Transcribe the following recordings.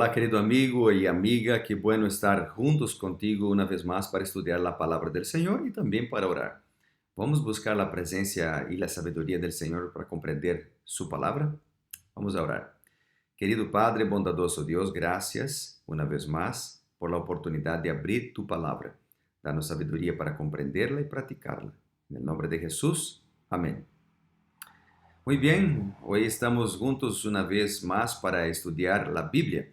Hola, querido amigo y amiga, qué bueno estar juntos contigo una vez más para estudiar la palabra del Señor y también para orar. Vamos buscar la presencia y la sabiduría del Señor para comprender su palabra. Vamos a orar. Querido Padre, bondadoso Dios, gracias una vez más por la oportunidad de abrir tu palabra. Danos sabiduría para comprenderla y practicarla. En el nombre de Jesús, amén. Muy bien, hoy estamos juntos una vez más para estudiar la Biblia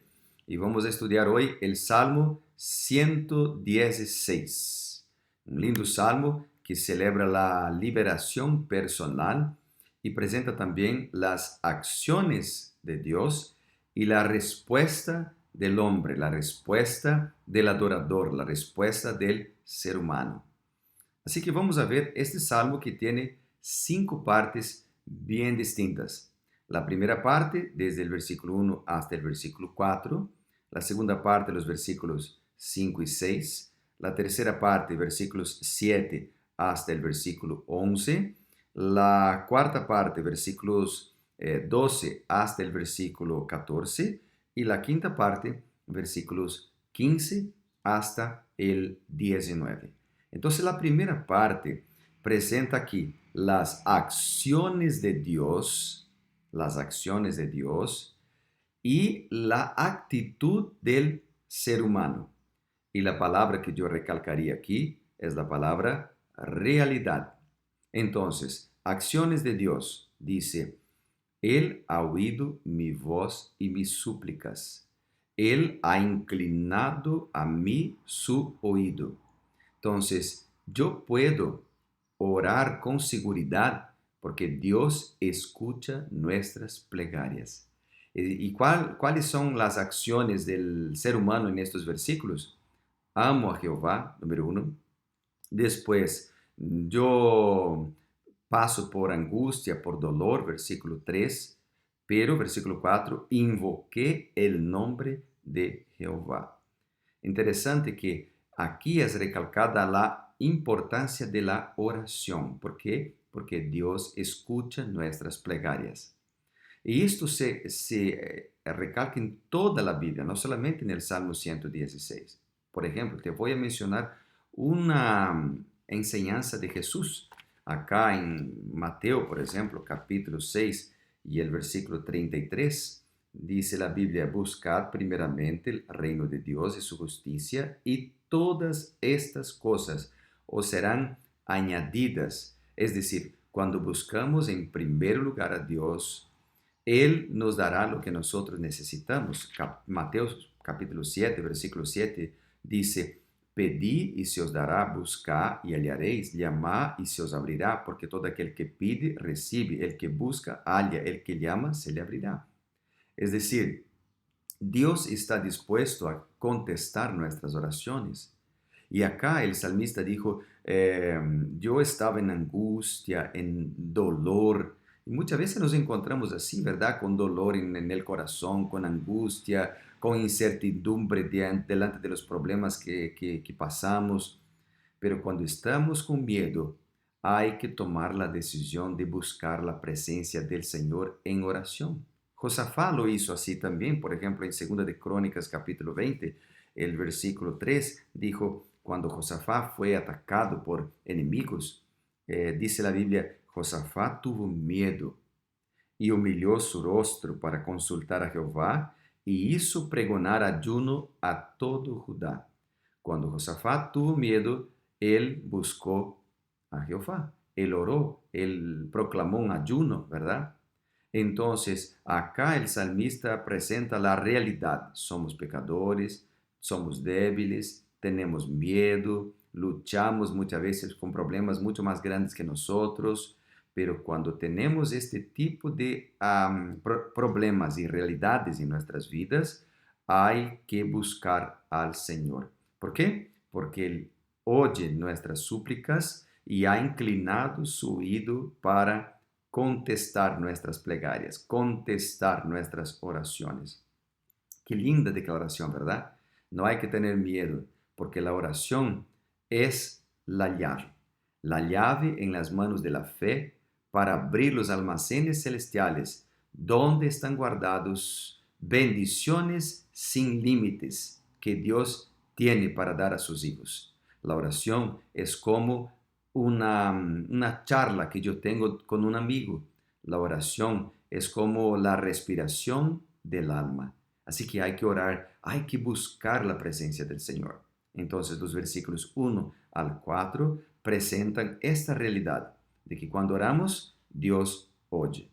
y vamos a estudiar hoy el Salmo 116. Un lindo salmo que celebra la liberación personal y presenta también las acciones de Dios y la respuesta del hombre, la respuesta del adorador, la respuesta del ser humano. Así que vamos a ver este salmo que tiene 5 partes bien distintas. La primera parte, desde el versículo 1 hasta el versículo 4. La segunda parte, los versículos 5 y 6. La tercera parte, versículos 7 hasta el versículo 11. La cuarta parte, versículos 12 hasta el versículo 14. Y la quinta parte, versículos 15 hasta el 19. Entonces la primera parte presenta aquí las acciones de Dios y la actitud del ser humano. Y la palabra que yo recalcaría aquí es la palabra realidad. Entonces, acciones de Dios, dice, Él ha oído mi voz y mis súplicas. Él ha inclinado a mí su oído. Entonces, yo puedo orar con seguridad porque Dios escucha nuestras plegarias. ¿Y cuáles son las acciones del ser humano en estos versículos? Amo a Jehová, número 1. Después, yo paso por angustia, por dolor, versículo 3. Pero, versículo 4, invoqué el nombre de Jehová. Interesante que aquí es recalcada la importancia de la oración. ¿Por qué? Porque Dios escucha nuestras plegarias. Y esto se recalca en toda la Biblia, no solamente en el Salmo 116. Por ejemplo, te voy a mencionar una enseñanza de Jesús. Acá en Mateo, por ejemplo, capítulo 6 y el versículo 33, dice la Biblia, buscad primeramente el reino de Dios y su justicia, y todas estas cosas os serán añadidas. Es decir, cuando buscamos en primer lugar a Dios, Él nos dará lo que nosotros necesitamos. Mateo capítulo 7, versículo 7 dice, pedid y se os dará, buscad y hallaréis, llamad y se os abrirá, porque todo aquel que pide, recibe, el que busca, halla, el que llama, se le abrirá. Es decir, Dios está dispuesto a contestar nuestras oraciones. Y acá el salmista dijo, yo estaba en angustia, en dolor. Y muchas veces nos encontramos así, ¿verdad? Con dolor en el corazón, con angustia, con incertidumbre delante de los problemas que pasamos. Pero cuando estamos con miedo, hay que tomar la decisión de buscar la presencia del Señor en oración. Josafá lo hizo así también, por ejemplo, en 2 de Crónicas capítulo 20, el versículo 3 dijo, cuando Josafá fue atacado por enemigos, dice la Biblia, Josafá tuvo miedo y humilló su rostro para consultar a Jehová y hizo pregonar ayuno a todo Judá. Cuando Josafá tuvo miedo, él buscó a Jehová, él oró, él proclamó un ayuno, ¿verdad? Entonces, acá el salmista presenta la realidad. Somos pecadores, somos débiles, tenemos miedo, luchamos muchas veces con problemas mucho más grandes que nosotros, pero cuando tenemos este tipo de problemas y realidades en nuestras vidas, hay que buscar al Señor. ¿Por qué? Porque Él oye nuestras súplicas y ha inclinado su oído para contestar nuestras plegarias, contestar nuestras oraciones. Qué linda declaración, ¿verdad? No hay que tener miedo, porque la oración es la llave en las manos de la fe para abrir los almacenes celestiales donde están guardados bendiciones sin límites que Dios tiene para dar a sus hijos. La oración es como una charla que yo tengo con un amigo. La oración es como la respiración del alma. Así que hay que orar, hay que buscar la presencia del Señor. Entonces los versículos 1 al 4 presentan esta realidad de que cuando oramos, Dios oye.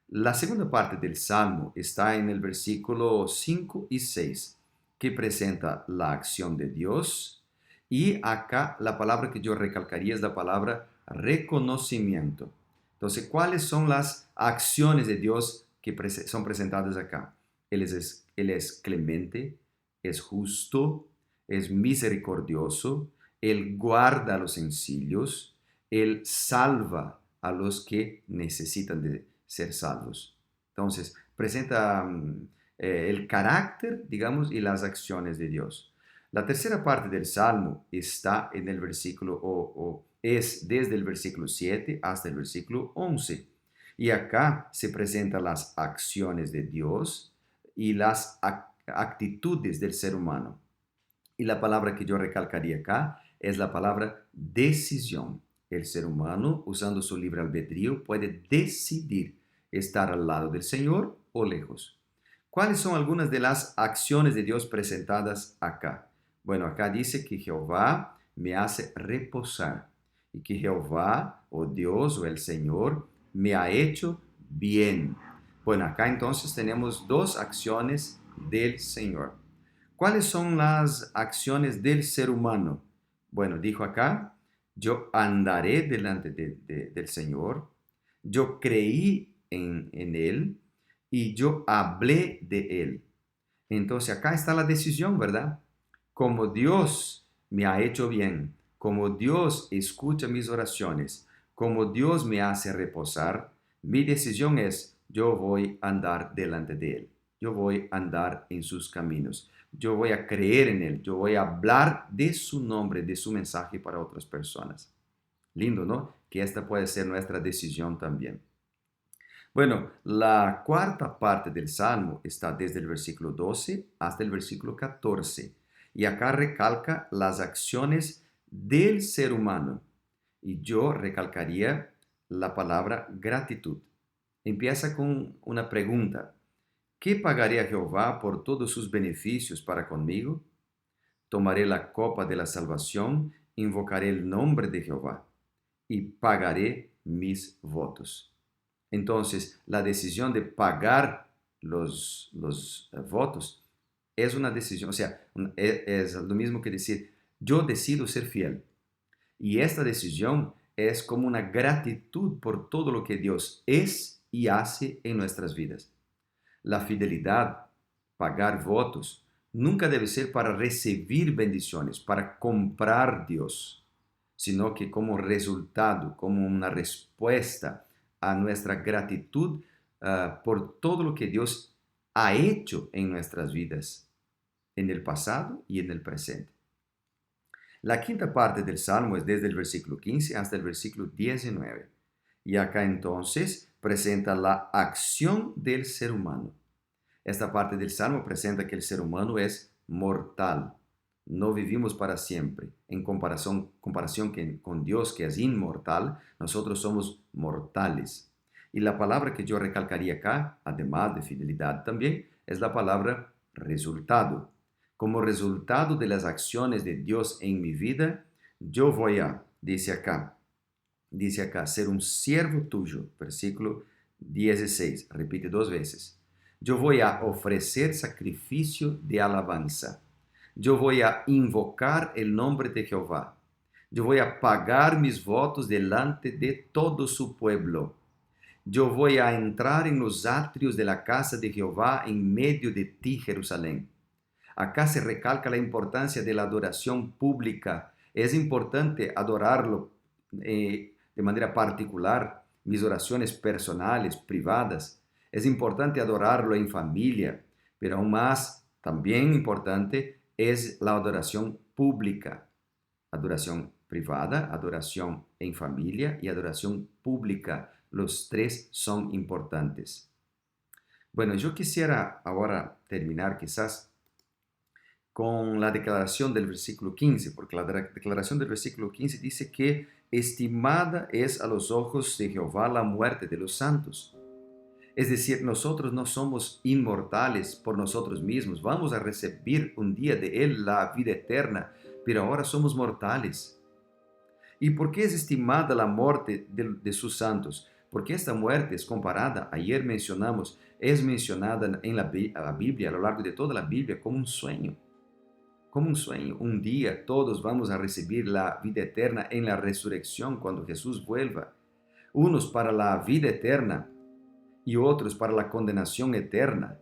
La segunda parte del Salmo está en el versículo 5 y 6, que presenta la acción de Dios. Y acá la palabra que yo recalcaría es la palabra reconocimiento. Entonces, ¿cuáles son las acciones de Dios que son presentadas acá? Él es clemente, es justo, es misericordioso, Él guarda a los sencillos, Él salva a los que necesitan de ser salvos. Entonces, presenta el carácter, digamos, y las acciones de Dios. La tercera parte del Salmo está en el versículo, es desde el versículo 7 hasta el versículo 11. Y acá se presentan las acciones de Dios y las actitudes del ser humano. Y la palabra que yo recalcaría acá es la palabra decisión. El ser humano, usando su libre albedrío, puede decidir estar al lado del Señor o lejos. ¿Cuáles son algunas de las acciones de Dios presentadas acá? Bueno, acá dice que Jehová me hace reposar y que Jehová o Dios o el Señor me ha hecho bien. Bueno, acá entonces tenemos dos acciones del Señor. ¿Cuáles son las acciones del ser humano? Bueno, dijo acá, yo andaré delante del Señor, yo creí en Él y yo hablé de Él. Entonces acá está la decisión, ¿verdad? Como Dios me ha hecho bien, como Dios escucha mis oraciones, como Dios me hace reposar, mi decisión es, yo voy a andar delante de Él, yo voy a andar en sus caminos, yo voy a creer en Él, yo voy a hablar de su nombre, de su mensaje para otras personas. Lindo, ¿no? Que esta puede ser nuestra decisión también. Bueno, la cuarta parte del Salmo está desde el versículo 12 hasta el versículo 14 y acá recalca las acciones del ser humano y yo recalcaría la palabra gratitud. Empieza con una pregunta. ¿Qué pagaré a Jehová por todos sus beneficios para conmigo? Tomaré la copa de la salvación, invocaré el nombre de Jehová y pagaré mis votos. Entonces, la decisión de pagar los votos es una decisión, o sea, es lo mismo que decir, yo decido ser fiel. Y esta decisión es como una gratitud por todo lo que Dios es y hace en nuestras vidas. La fidelidad, pagar votos, nunca debe ser para recibir bendiciones, para comprar Dios, sino que como resultado, como una respuesta a nuestra gratitud por todo lo que Dios ha hecho en nuestras vidas, en el pasado y en el presente. La quinta parte del Salmo es desde el versículo 15 hasta el versículo 19. Y acá entonces presenta la acción del ser humano. Esta parte del Salmo presenta que el ser humano es mortal. No vivimos para siempre. En comparación con Dios, que es inmortal, nosotros somos mortales. Y la palabra que yo recalcaría acá, además de fidelidad también, es la palabra resultado. Como resultado de las acciones de Dios en mi vida, yo voy a, dice acá, ser un siervo tuyo. Versículo 16, repite dos veces. Yo voy a ofrecer sacrificio de alabanza. Yo voy a invocar el nombre de Jehová. Yo voy a pagar mis votos delante de todo su pueblo. Yo voy a entrar en los atrios de la casa de Jehová en medio de ti, Jerusalén. Acá se recalca la importancia de la adoración pública. Es importante adorarlo de manera particular, mis oraciones personales, privadas. Es importante adorarlo en familia, pero aún más, también importante es la adoración pública. Adoración privada, adoración en familia y adoración pública. Los tres son importantes. Bueno, yo quisiera ahora terminar quizás con la declaración del versículo 15, porque la declaración del versículo 15 dice que estimada es a los ojos de Jehová la muerte de los santos. Es decir, nosotros no somos inmortales por nosotros mismos, vamos a recibir un día de Él la vida eterna, pero ahora somos mortales. ¿Y por qué es estimada la muerte de sus santos? Porque esta muerte es comparada, ayer mencionamos, es mencionada en la Biblia, a lo largo de toda la Biblia, como un sueño. Como un sueño. Un día todos vamos a recibir la vida eterna en la resurrección cuando Jesús vuelva. Unos para la vida eterna y otros para la condenación eterna.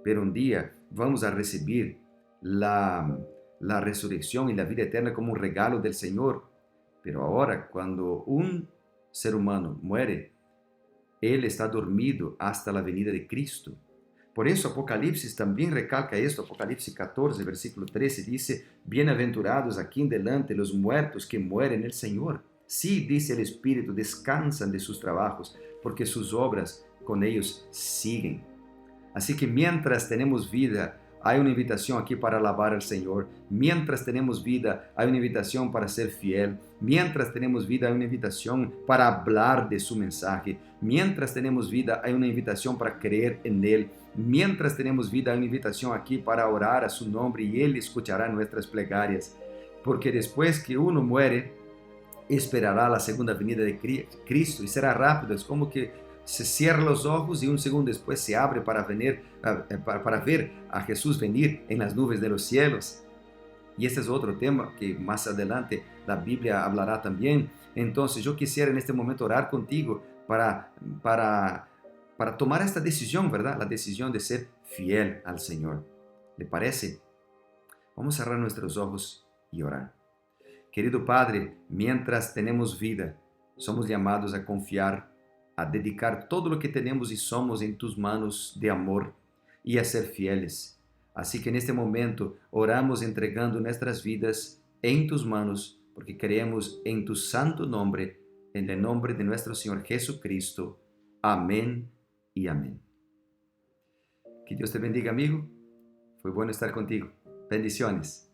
Pero un día vamos a recibir la resurrección y la vida eterna como un regalo del Señor. Pero ahora, cuando un ser humano muere, él está dormido hasta la venida de Cristo. Por eso Apocalipsis también recalca esto. Apocalipsis 14, versículo 13 dice, bienaventurados aquí en delante los muertos que mueren en el Señor. Sí, dice el Espíritu, descansan de sus trabajos, porque sus obras con ellos siguen. Así que mientras tenemos vida, hay una invitación aquí para alabar al Señor. Mientras tenemos vida, hay una invitación para ser fiel. Mientras tenemos vida, hay una invitación para hablar de su mensaje. Mientras tenemos vida, hay una invitación para creer en Él. Mientras tenemos vida, hay una invitación aquí para orar a su nombre y Él escuchará nuestras plegarias. Porque después que uno muere, esperará la segunda venida de Cristo y será rápido. Es como que se cierra los ojos y un segundo después se abre para ver a Jesús venir en las nubes de los cielos. Y este es otro tema que más adelante la Biblia hablará también. Entonces yo quisiera en este momento orar contigo para tomar esta decisión, ¿verdad? La decisión de ser fiel al Señor. ¿Le parece? Vamos a cerrar nuestros ojos y orar. Querido Padre, mientras tenemos vida, somos llamados a confiar, a dedicar todo lo que tenemos y somos en tus manos de amor y a ser fieles. Así que en este momento oramos entregando nuestras vidas en tus manos, porque creemos en tu santo nombre, en el nombre de nuestro Señor Jesucristo. Amén y amén. Que Dios te bendiga, amigo. Fue bueno estar contigo. Bendiciones.